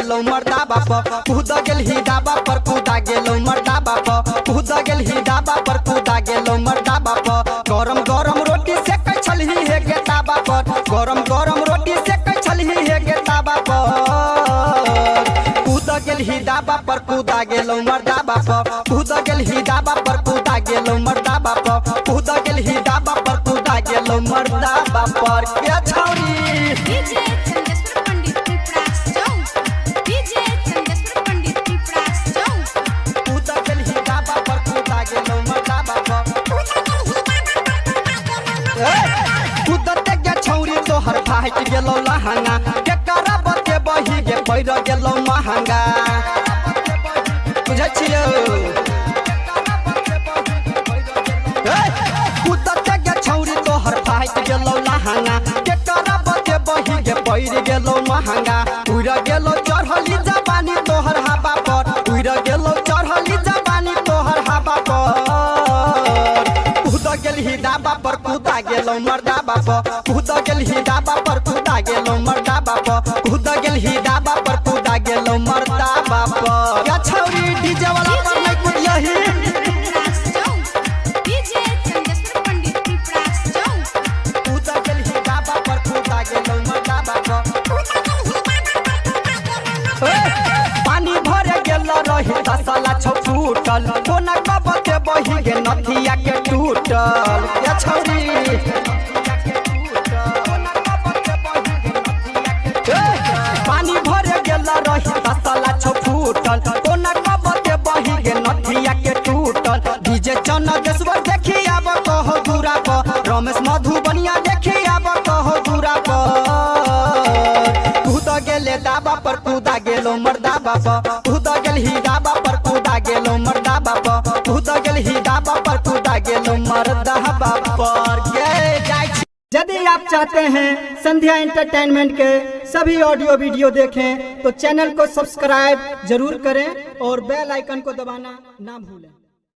गेलो मर्दा बाप कूद गेल ही डाबा पर कूदा गेलो मर्दा बाप कूद गेल ही डाबा पर कूदा गेलो मर्दा बाप गरम गरम रोटी सेकै छलही हे गे ताबा पर गरम गरम रोटी सेकै छलही हे गे ताबा पर कूद गेल ही डाबा पर कूदा गेलो मर्दा बाप कूद गेल ही डाबा पर कूदा गेलो मर्दा बाप कूद गेल ही डाबा पर कूदा गेलो मर्दा बाप के छौरी डीजे चंदेश्वर पंडित की प्रास जाऊं डीजे चंदेश्वर पंडित की प्रास जाऊं कूद गेल ही डाबा पर कूदा गेलो मर्दा बाप कूदते गे छौरी तोहर फाइट गेलो लहंगा के करबते बही गे पैर गेलो महंगा बुझै छियो कूदते गे छौरी तोहर फाइट गेलो लहंगा के करबते बही गे पैर गेलो महंगा उड़ गेलो चढ़ली जवानी तोहर हवा पर उड़ गेलो चढ़ली जवानी तोहर हवा पर कूद गेल ही डाबा पर कूदा गेलो मर्दा बाप कूद गेल ही डाबा पर कूदा गेलो मर्दा बाप कूद गेल ही डाबा पर कूदा गेलो मर्दा बाप या छौरी डीजे वाला पर नहीं कूदियही प्रास जाऊं डीजे चंदेश्वर पंडित की प्रास जाऊं कूद गेल ही डाबा पर कूदा गेलो मर्दा बाप पानी भरे गेल रही तसला छौ फूटल कोना कबते बही गे नथिया के टूटल या छौरी पानी भरे गेल रही तसला छौ फूटल कोना कबते बही गे नथिया के टूटल डीजे चंदेश्वर देखी आब कहो दूरा पर रमेश मधुबनिया देखी आब कहो दूरा पर कूद गेले डाबा पर कूदा गेलो मर्दा बाप कूद गेल ही डाबा पर कूदा गेलो मर्दा बाप कूद गेल ही डाबा पर कूदा गेलो मर्दा बाप गे जाय छी। यदि आप चाहते हैं संध्या एंटरटेनमेंट के सभी ऑडियो वीडियो देखें तो चैनल को सब्सक्राइब जरूर करें और बेल आइकन को दबाना ना भूलें।